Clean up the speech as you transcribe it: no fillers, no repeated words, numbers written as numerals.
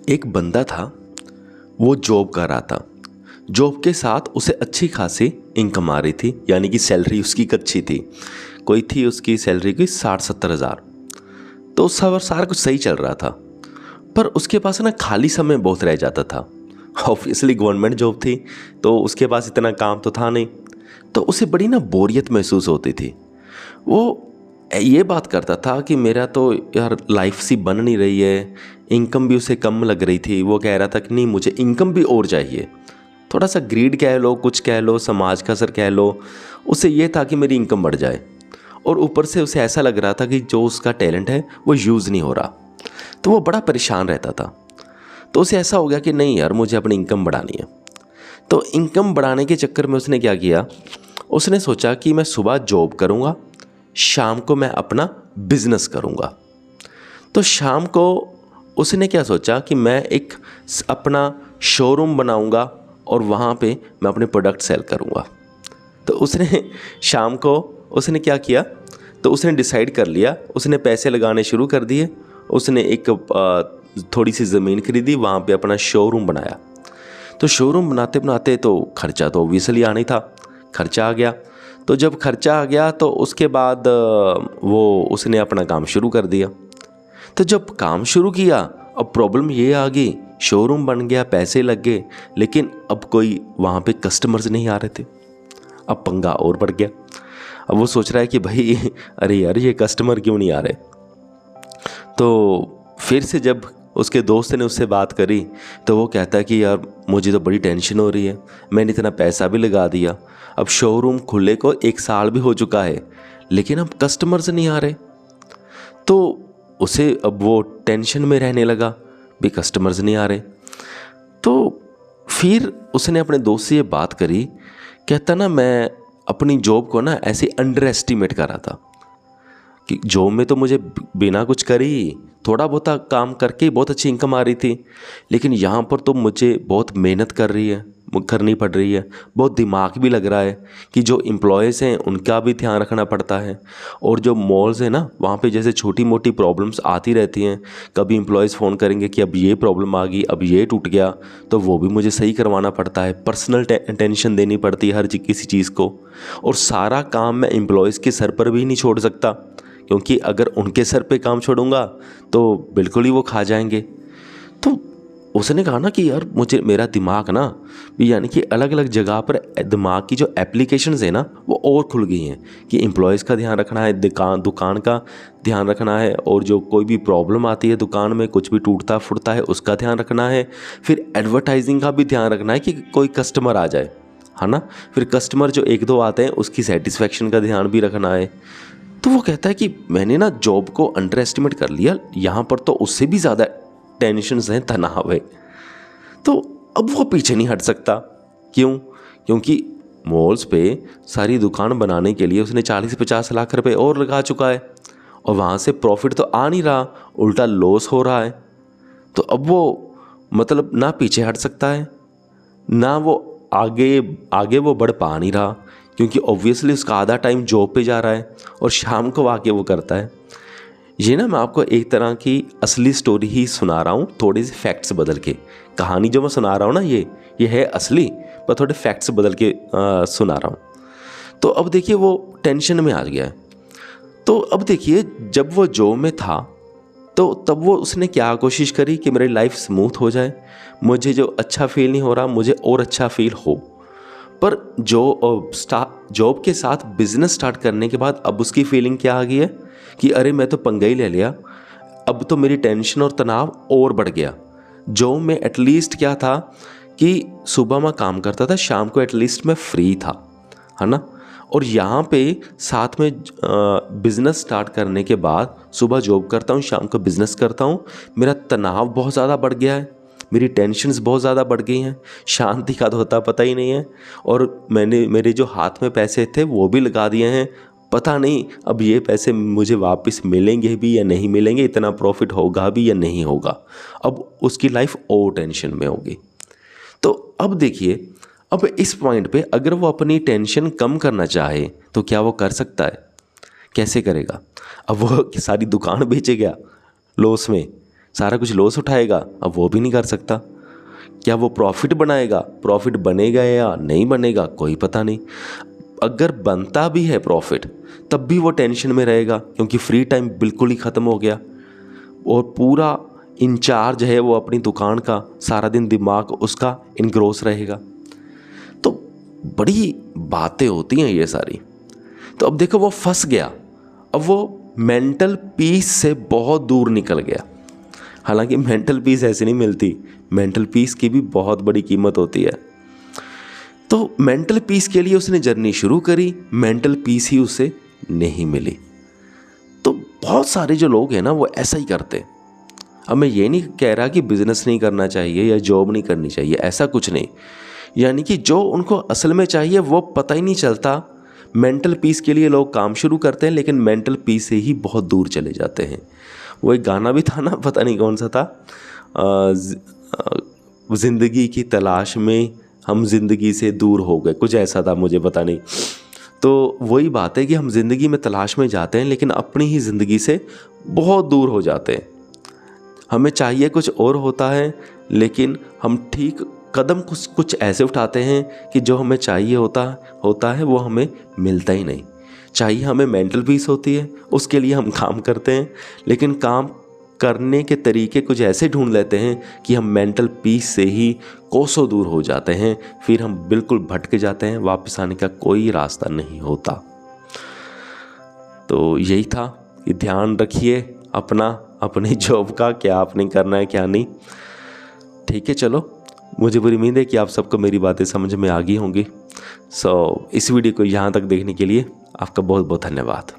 एक बंदा था, वो जॉब कर रहा था। जॉब के साथ उसे अच्छी खासी इनकम आ रही थी, यानी कि सैलरी उसकी अच्छी थी। कोई थी उसकी सैलरी की 60-70 हज़ार। तो सारा कुछ सही चल रहा था, पर उसके पास ना खाली समय बहुत रह जाता था। ऑब्वियसली गवर्नमेंट जॉब थी, तो उसके पास इतना काम तो था नहीं, तो उसे बड़ी ना बोरियत महसूस होती थी। वो ये बात करता था कि मेरा तो यार लाइफ सी बन नहीं रही है, इनकम भी उसे कम लग रही थी। वो कह रहा था कि नहीं, मुझे इनकम भी और चाहिए। थोड़ा सा ग्रीड कह लो, कुछ कह लो, समाज का असर कह लो, उसे ये था कि मेरी इनकम बढ़ जाए। और ऊपर से उसे ऐसा लग रहा था कि जो उसका टैलेंट है वो यूज़ नहीं हो रहा, तो वो बड़ा परेशान रहता था। तो उसे ऐसा हो गया कि नहीं यार, मुझे अपनी इनकम बढ़ानी है। तो इनकम बढ़ाने के चक्कर में उसने क्या किया, उसने सोचा कि मैं सुबह जॉब करूँगा, शाम को मैं अपना बिजनेस करूँगा। तो शाम को उसने क्या सोचा कि मैं एक अपना शोरूम बनाऊँगा और वहाँ पे मैं अपने प्रोडक्ट सेल करूँगा। तो उसने शाम को उसने क्या किया, तो उसने डिसाइड कर लिया, उसने पैसे लगाने शुरू कर दिए। उसने एक थोड़ी सी ज़मीन खरीदी, वहाँ पे अपना शोरूम बनाया। तो शोरूम बनाते बनाते तो खर्चा तो ऑब्वियसली आना ही था, खर्चा आ गया। तो जब खर्चा आ गया तो उसके बाद वो उसने अपना काम शुरू कर दिया। तो जब काम शुरू किया, अब प्रॉब्लम ये आ गई, शोरूम बन गया, पैसे लग गए, लेकिन अब कोई वहाँ पे कस्टमर्स नहीं आ रहे थे। अब पंगा और बढ़ गया। अब वो सोच रहा है कि भाई अरे यार, ये कस्टमर क्यों नहीं आ रहे। तो फिर से जब उसके दोस्त ने उससे बात करी, तो वो कहता है कि यार मुझे तो बड़ी टेंशन हो रही है, मैंने इतना पैसा भी लगा दिया, अब शोरूम खुले को 1 साल भी हो चुका है, लेकिन अब कस्टमर्स नहीं आ रहे। तो उसे अब वो टेंशन में रहने लगा, भी कस्टमर्स नहीं आ रहे। तो फिर उसने अपने दोस्त से ये बात करी, कहता ना मैं अपनी जॉब को ना ऐसे अंडर एस्टिमेट कर रहा था कि जॉब में तो मुझे बिना कुछ करे ही थोड़ा बहुत काम करके बहुत अच्छी इनकम आ रही थी, लेकिन यहाँ पर तो मुझे बहुत मेहनत करनी पड़ रही है, बहुत दिमाग भी लग रहा है कि जो एम्प्लॉयज़ हैं उनका भी ध्यान रखना पड़ता है, और जो मॉल्स हैं ना, वहाँ पे जैसे छोटी मोटी प्रॉब्लम्स आती रहती हैं। कभी एम्प्लॉयज़ फ़ोन करेंगे कि अब ये प्रॉब्लम आ गई, अब ये टूट गया, तो वो भी मुझे सही करवाना पड़ता है। पर्सनल टेंशन देनी पड़ती है हर किसी चीज़ को, और सारा काम मैं एम्प्लॉयज़ के सर पर भी नहीं छोड़ सकता, क्योंकि अगर उनके सर पे काम छोड़ूंगा तो बिल्कुल ही वो खा जाएंगे। तो उसने कहा ना कि यार मुझे मेरा दिमाग ना भी, यानी कि अलग अलग जगह पर दिमाग की जो एप्लीकेशंस है ना, वो और खुल गई हैं कि एम्प्लॉयज़ का ध्यान रखना है, दुकान का ध्यान रखना है, और जो कोई भी प्रॉब्लम आती है दुकान में, कुछ भी टूटता फुटता है, उसका ध्यान रखना है। फिर एडवर्टाइजिंग का भी ध्यान रखना है कि कोई कस्टमर आ जाए, है ना। फिर कस्टमर जो 1-2 आते हैं उसकी सेटिस्फेक्शन का ध्यान भी रखना है। तो वो कहता है कि मैंने ना जॉब को अंडर एस्टिमेट कर लिया, यहाँ पर तो उससे भी ज़्यादा टेंशन्स हैं, तनाव है। तो अब वो पीछे नहीं हट सकता। क्यों? क्योंकि मॉल्स पे सारी दुकान बनाने के लिए उसने 40-50 लाख रुपए और लगा चुका है, और वहाँ से प्रॉफिट तो आ नहीं रहा, उल्टा लॉस हो रहा है। तो अब वो मतलब ना पीछे हट सकता है, ना वो आगे आगे वो बढ़ पा नहीं रहा, क्योंकि ऑब्वियसली उसका आधा टाइम जॉब पे जा रहा है और शाम को आके वो करता है। ये ना मैं आपको एक तरह की असली स्टोरी ही सुना रहा हूँ, थोड़े से फैक्ट्स बदल के। कहानी जो मैं सुना रहा हूँ ना, ये है असली, पर थोड़े फैक्ट्स बदल के सुना रहा हूँ। तो अब देखिए वो टेंशन में आ गया है। तो अब देखिए जब वो जॉब में था, तो तब वो उसने क्या कोशिश करी कि मेरी लाइफ स्मूथ हो जाए, मुझे जो अच्छा फील नहीं हो रहा मुझे और अच्छा फील हो। पर जो जॉब के साथ बिजनेस स्टार्ट करने के बाद अब उसकी फीलिंग क्या आ गई है कि अरे मैं तो पंगा ही ले लिया, अब तो मेरी टेंशन और तनाव और बढ़ गया। जॉब में एटलीस्ट क्या था कि सुबह मैं काम करता था, शाम को एटलीस्ट मैं फ्री था, है ना। और यहाँ पे साथ में बिज़नेस स्टार्ट करने के बाद सुबह जॉब करता हूँ, शाम को बिज़नेस करता हूँ, मेरा तनाव बहुत ज़्यादा बढ़ गया है, मेरी टेंशन्स बहुत ज़्यादा बढ़ गई हैं, शांति का तो होता पता ही नहीं है। और मेरे जो हाथ में पैसे थे वो भी लगा दिए हैं, पता नहीं अब ये पैसे मुझे वापस मिलेंगे भी या नहीं मिलेंगे, इतना प्रॉफिट होगा भी या नहीं होगा। अब उसकी लाइफ और टेंशन में होगी। तो अब देखिए, अब इस पॉइंट पे अगर वो अपनी टेंशन कम करना चाहे तो क्या वो कर सकता है? कैसे करेगा? अब वो सारी दुकान बेचेगा लॉस में, सारा कुछ लॉस उठाएगा, अब वो भी नहीं कर सकता। क्या वो प्रॉफिट बनाएगा, प्रॉफिट बनेगा या नहीं बनेगा कोई पता नहीं। अगर बनता भी है प्रॉफिट तब भी वो टेंशन में रहेगा, क्योंकि फ्री टाइम बिल्कुल ही ख़त्म हो गया और पूरा इंचार्ज है वो अपनी दुकान का, सारा दिन दिमाग उसका इनग्रोस रहेगा। तो बड़ी बातें होती हैं ये सारी। तो अब देखो वो फंस गया, अब वो मेंटल पीस से बहुत दूर निकल गया। हालांकि मेंटल पीस ऐसे नहीं मिलती, मेंटल पीस की भी बहुत बड़ी कीमत होती है। तो मेंटल पीस के लिए उसने जर्नी शुरू करी, मेंटल पीस ही उसे नहीं मिली। तो बहुत सारे जो लोग हैं ना वो ऐसा ही करते। अब मैं ये नहीं कह रहा कि बिजनेस नहीं करना चाहिए या जॉब नहीं करनी चाहिए, ऐसा कुछ नहीं। यानी कि जो उनको असल में चाहिए वो पता ही नहीं चलता। मेंटल पीस के लिए लोग काम शुरू करते हैं लेकिन मेंटल पीस से ही बहुत दूर चले जाते हैं। वो एक गाना भी था ना, पता नहीं कौन सा था, ज़िंदगी की तलाश में हम ज़िंदगी से दूर हो गए, कुछ ऐसा था, मुझे पता नहीं। तो वही बात है कि हम ज़िंदगी में तलाश में जाते हैं लेकिन अपनी ही ज़िंदगी से बहुत दूर हो जाते हैं। हमें चाहिए कुछ और होता है लेकिन हम ठीक कदम कुछ ऐसे उठाते हैं कि जो हमें चाहिए होता है वो हमें मिलता ही नहीं। चाहिए हमें मेंटल पीस होती है, उसके लिए हम काम करते हैं लेकिन काम करने के तरीके कुछ ऐसे ढूंढ लेते हैं कि हम मेंटल पीस से ही कोसों दूर हो जाते हैं, फिर हम बिल्कुल भटक जाते हैं, वापस आने का कोई रास्ता नहीं होता। तो यही था कि ध्यान रखिए अपनी जॉब का, क्या आपने करना है क्या नहीं। ठीक है, चलो, मुझे पूरी उम्मीद है कि आप सबको मेरी बातें समझ में आ गई होंगी। इस वीडियो को यहाँ तक देखने के लिए आपका बहुत बहुत धन्यवाद।